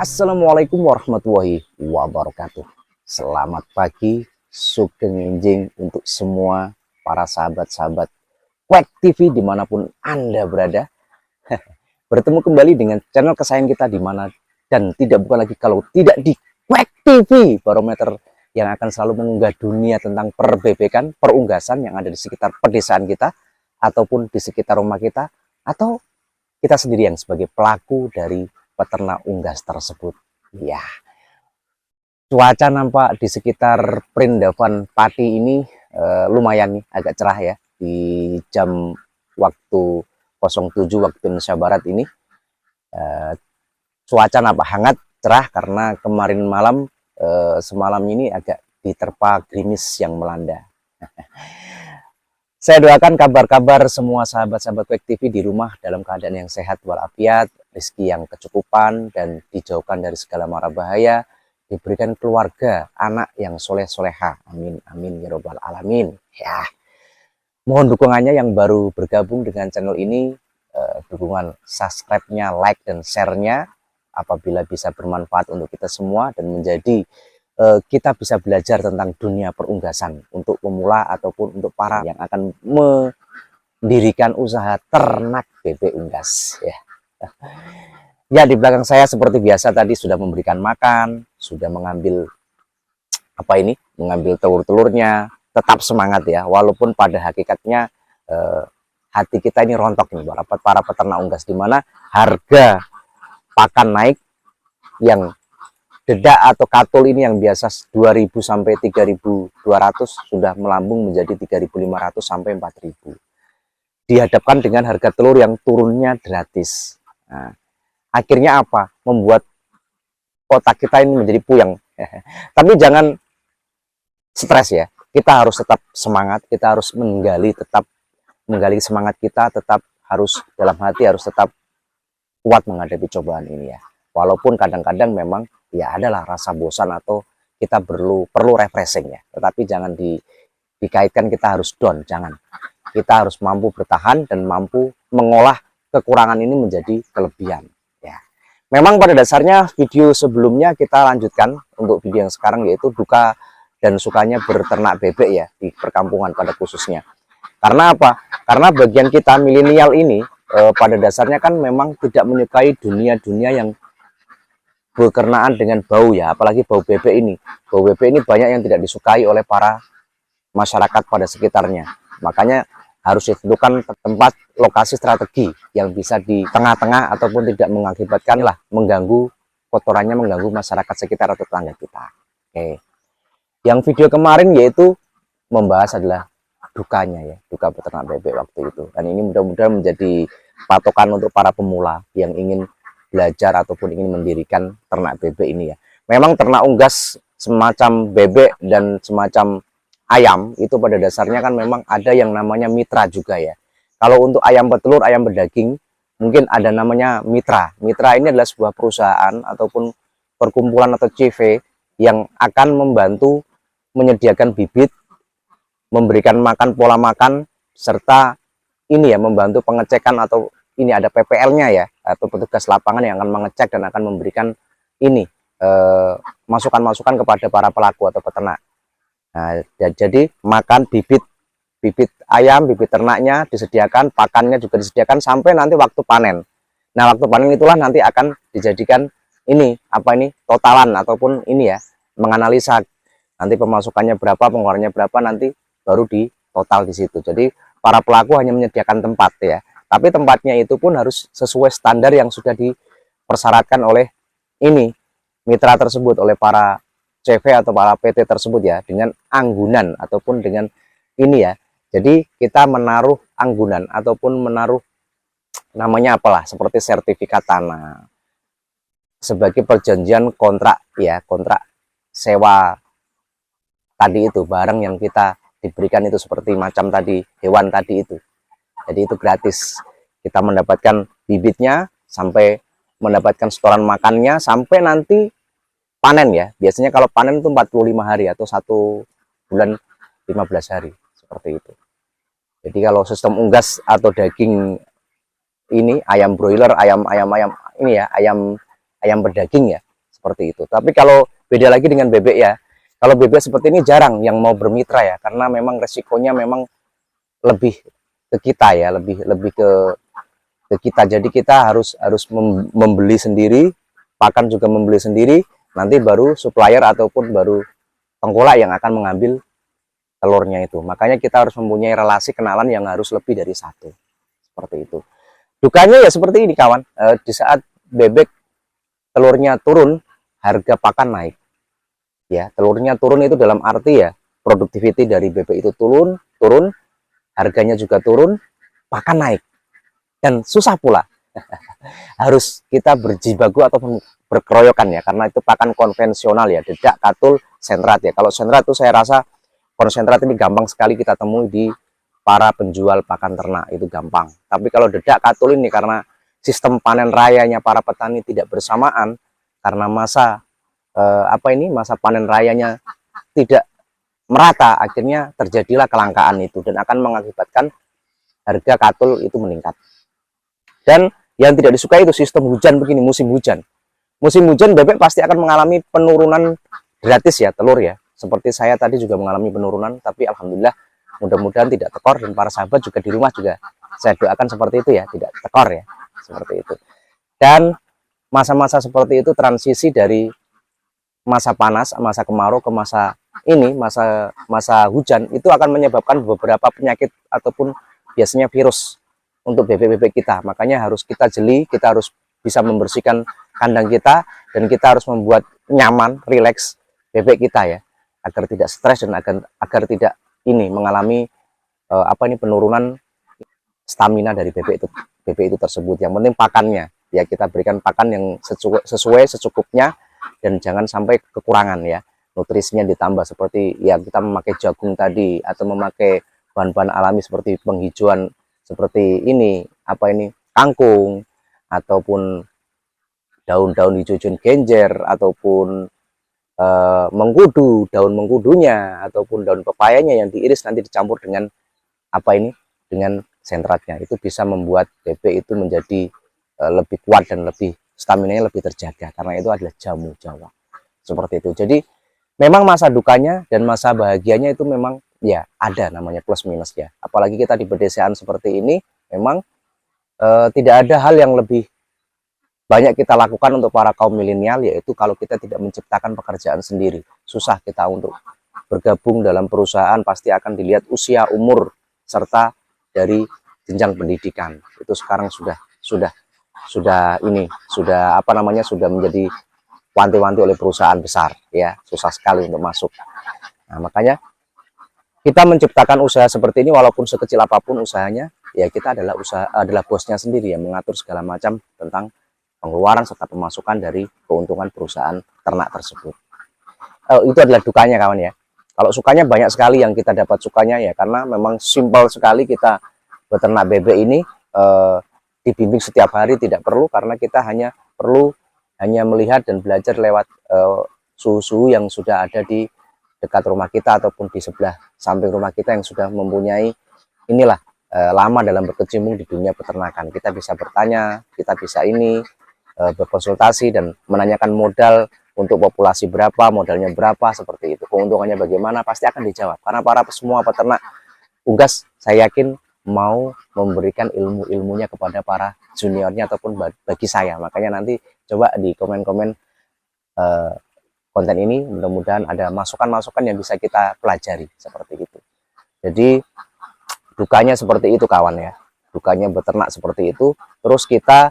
Assalamualaikum warahmatullahi wabarakatuh. Selamat pagi, sugeng enjing untuk semua para sahabat-sahabat Quack TV dimanapun Anda berada. Bertemu kembali dengan channel kesayangan kita di mana dan tidak bukan lagi kalau tidak di Quack TV, barometer yang akan selalu mengunggah dunia tentang perbebekan, perunggasan yang ada di sekitar pedesaan kita ataupun di sekitar rumah kita atau kita sendiri yang sebagai pelaku dari peternak unggas tersebut. Ya, cuaca nampak di sekitar Perindavan Pati ini lumayan nih, agak cerah ya di jam waktu 07 waktu Indonesia Barat ini. Cuaca nampak hangat, cerah karena kemarin malam semalam ini agak diterpa gerimis yang melanda. Saya doakan kabar-kabar semua sahabat-sahabat Quack TV di rumah dalam keadaan yang sehat walafiat, rezeki yang kecukupan, dan dijauhkan dari segala mara bahaya, diberikan keluarga, anak yang soleh-soleha. Amin, amin, ya robbal alamin. Ya, mohon dukungannya yang baru bergabung dengan channel ini, dukungan subscribe-nya, like, dan share-nya, apabila bisa bermanfaat untuk kita semua dan menjadi kita bisa belajar tentang dunia perunggasan untuk pemula ataupun untuk para yang akan mendirikan usaha ternak bebek unggas ya. Ya, di belakang saya seperti biasa tadi sudah memberikan makan, sudah mengambil mengambil telur-telurnya. Tetap semangat ya, walaupun pada hakikatnya hati kita ini rontok nih para peternak unggas, di mana harga pakan naik, yang dedak atau katul ini yang biasa 2.000 sampai 3.200 sudah melambung menjadi 3.500 sampai 4.000. Dihadapkan dengan harga telur yang turunnya gratis. Nah, akhirnya apa? Membuat otak kita ini menjadi puyeng. Tapi jangan stres ya. Kita harus tetap semangat, kita harus tetap menggali semangat kita, tetap harus dalam hati harus tetap kuat menghadapi cobaan ini ya. Walaupun kadang-kadang memang ya adalah rasa bosan atau kita perlu refreshing ya, tetapi jangan dikaitkan kita harus down, jangan. Kita harus mampu bertahan dan mampu mengolah kekurangan ini menjadi kelebihan ya. Memang pada dasarnya video sebelumnya kita lanjutkan untuk video yang sekarang, yaitu duka dan sukanya berternak bebek ya di perkampungan pada khususnya. Karena apa? Karena bagian kita milenial ini pada dasarnya kan memang tidak menyukai dunia-dunia yang berkenaan dengan bau ya, apalagi bau bebek ini. Bau bebek ini banyak yang tidak disukai oleh para masyarakat pada sekitarnya. Makanya harus ditentukan tempat lokasi strategi yang bisa di tengah-tengah ataupun tidak mengakibatkan mengganggu kotorannya, mengganggu masyarakat sekitar atau tetangga kita. Oke. Yang video kemarin yaitu membahas adalah dukanya ya, duka peternak bebek waktu itu. Dan ini mudah-mudahan menjadi patokan untuk para pemula yang ingin belajar ataupun ingin mendirikan ternak bebek ini ya. Memang ternak unggas semacam bebek dan semacam ayam itu pada dasarnya kan memang ada yang namanya mitra juga ya. Kalau untuk ayam petelur, ayam berdaging, mungkin ada namanya mitra. Mitra ini adalah sebuah perusahaan ataupun perkumpulan atau CV yang akan membantu menyediakan bibit, memberikan makan, pola makan, serta ini ya membantu pengecekan atau ini ada PPL-nya ya, atau petugas lapangan yang akan mengecek dan akan memberikan ini masukan-masukan kepada para pelaku atau peternak. Nah, jadi makan bibit ayam, bibit ternaknya disediakan, pakannya juga disediakan sampai nanti waktu panen. Nah, waktu panen itulah nanti akan dijadikan ini totalan ataupun ini ya, menganalisa nanti pemasukannya berapa, pengeluarannya berapa, nanti baru di total di situ. Jadi para pelaku hanya menyediakan tempat ya. Tapi tempatnya itu pun harus sesuai standar yang sudah dipersyaratkan oleh ini mitra tersebut, oleh para CV atau para PT tersebut ya, dengan anggunan ataupun dengan ini ya. Jadi kita menaruh anggunan ataupun menaruh namanya apalah, seperti sertifikat tanah sebagai perjanjian kontrak ya, kontrak sewa tadi itu, barang yang kita diberikan itu seperti macam tadi hewan tadi itu. Jadi itu gratis, kita mendapatkan bibitnya sampai mendapatkan setoran makannya sampai nanti panen ya. Biasanya kalau panen itu 45 hari atau 1 bulan 15 hari seperti itu. Jadi kalau sistem unggas atau daging ini ayam broiler, ayam ini ya, ayam berdaging ya, seperti itu. Tapi kalau beda lagi dengan bebek ya, kalau bebek seperti ini jarang yang mau bermitra ya, karena memang resikonya memang lebih ke kita ya, lebih ke kita. Jadi kita harus membeli sendiri, pakan juga membeli sendiri, nanti baru supplier ataupun baru tengkulak yang akan mengambil telurnya itu. Makanya kita harus mempunyai relasi kenalan yang harus lebih dari satu, seperti itu. Dukanya ya seperti ini kawan, di saat bebek telurnya turun, harga pakan naik. Ya, telurnya turun itu dalam arti ya produktiviti dari bebek itu turun, harganya juga turun, pakan naik. Dan susah pula. Harus kita berjibaku ataupun berkeroyokan ya, karena itu pakan konvensional ya, dedak, katul, sentrat ya. Kalau sentrat itu saya rasa konsentrat ini gampang sekali kita temui di para penjual pakan ternak, itu gampang. Tapi kalau dedak, katul ini karena sistem panen rayanya para petani tidak bersamaan, karena masa masa panen rayanya tidak merata, akhirnya terjadilah kelangkaan itu dan akan mengakibatkan harga katul itu meningkat. Dan yang tidak disukai itu sistem hujan begini, musim hujan. Musim hujan bebek pasti akan mengalami penurunan gratis ya, telur ya. Seperti saya tadi juga mengalami penurunan, tapi alhamdulillah mudah-mudahan tidak tekor, dan para sahabat juga di rumah juga saya doakan seperti itu ya, tidak tekor ya, seperti itu. Dan masa-masa seperti itu transisi dari masa panas, masa kemarau ke masa ini, masa hujan, itu akan menyebabkan beberapa penyakit ataupun biasanya virus untuk bebek-bebek kita. Makanya harus kita jeli, kita harus bisa membersihkan kandang kita, dan kita harus membuat nyaman, rileks bebek kita ya, agar tidak stres dan agar tidak ini mengalami penurunan stamina dari bebek itu tersebut. Yang penting pakannya ya, kita berikan pakan yang sesuai secukupnya, dan jangan sampai kekurangan ya, nutrisinya ditambah seperti ya kita memakai jagung tadi, atau memakai bahan-bahan alami seperti penghijauan seperti ini, kangkung, ataupun daun-daun hijau genjer, ataupun mengkudu, daun mengkudunya, ataupun daun pepayanya yang diiris nanti dicampur dengan dengan sentratnya. Itu bisa membuat bebek itu menjadi lebih kuat dan lebih stamina-nya lebih terjaga, karena itu adalah jamu Jawa. Seperti itu. Jadi memang masa dukanya dan masa bahagianya itu memang ya ada, namanya plus minus ya. Apalagi kita di pedesaan seperti ini, memang tidak ada hal yang lebih banyak kita lakukan untuk para kaum milenial, yaitu kalau kita tidak menciptakan pekerjaan sendiri. Susah kita untuk bergabung dalam perusahaan, pasti akan dilihat usia, umur, serta dari jenjang pendidikan. Itu sekarang sudah menjadi wanti-wanti oleh perusahaan besar ya, susah sekali untuk masuk. Nah, makanya kita menciptakan usaha seperti ini, walaupun sekecil apapun usahanya, ya kita adalah bosnya sendiri yang mengatur segala macam tentang pengeluaran serta pemasukan dari keuntungan perusahaan ternak tersebut. Itu adalah dukanya kawan ya. Kalau sukanya banyak sekali yang kita dapat sukanya ya, karena memang simpel sekali kita beternak bebek ini, dibimbing setiap hari tidak perlu, karena kita hanya melihat dan belajar lewat suhu-suhu yang sudah ada di dekat rumah kita ataupun di sebelah samping rumah kita yang sudah mempunyai lama dalam berkecimpung di dunia peternakan. Kita bisa bertanya, kita bisa berkonsultasi dan menanyakan modal untuk populasi berapa, modalnya berapa, seperti itu. Keuntungannya bagaimana, pasti akan dijawab. Karena semua peternak unggas, saya yakin mau memberikan ilmu-ilmunya kepada para juniornya ataupun bagi saya. Makanya nanti coba di komen-komen konten ini, mudah-mudahan ada masukan-masukan yang bisa kita pelajari seperti itu. Jadi dukanya seperti itu kawan ya, dukanya beternak seperti itu. Terus kita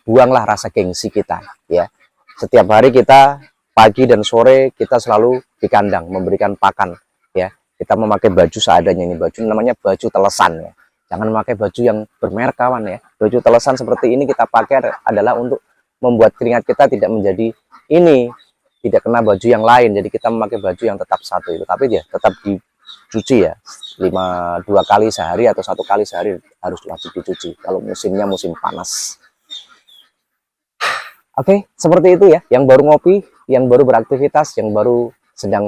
buanglah rasa gengsi kita ya. Setiap hari kita pagi dan sore kita selalu di kandang memberikan pakan ya. Kita memakai baju seadanya, ini baju namanya baju telesan ya. Jangan memakai baju yang bermerek kawan ya. Baju telesan seperti ini kita pakai adalah untuk membuat keringat kita tidak menjadi tidak kena baju yang lain. Jadi kita memakai baju yang tetap satu itu, tapi dia tetap dicuci ya, 2 kali sehari atau 1 kali sehari harus wajib dicuci kalau musimnya musim panas. Oke, seperti itu ya. Yang baru ngopi, yang baru beraktivitas, yang baru sedang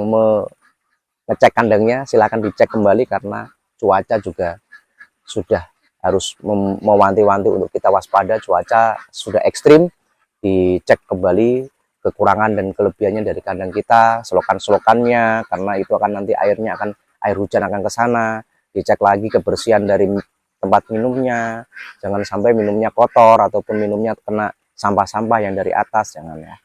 ngecek kandangnya, silahkan dicek kembali, karena cuaca juga sudah harus mewanti-wanti untuk kita waspada. Cuaca sudah ekstrim, dicek kembali kekurangan dan kelebihannya dari kandang kita, selokan-selokannya, karena itu akan nanti air hujan akan ke sana, dicek lagi kebersihan dari tempat minumnya, jangan sampai minumnya kotor ataupun minumnya kena sampah-sampah yang dari atas, jangan ya.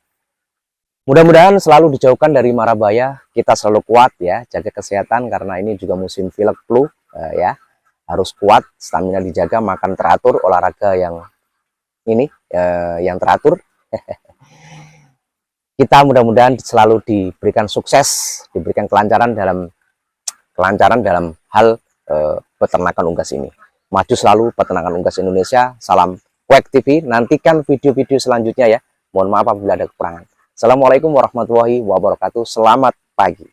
Mudah-mudahan selalu dijauhkan dari mara bahaya, kita selalu kuat ya, jaga kesehatan karena ini juga musim pilek flu ya. Harus kuat, stamina dijaga, makan teratur, olahraga yang yang teratur. Kita mudah-mudahan selalu diberikan sukses, diberikan kelancaran dalam hal peternakan unggas ini. Maju selalu peternakan unggas Indonesia. Salam Quack TV. Nantikan video-video selanjutnya ya. Mohon maaf apabila ada kekurangan. Assalamualaikum warahmatullahi wabarakatuh. Selamat pagi.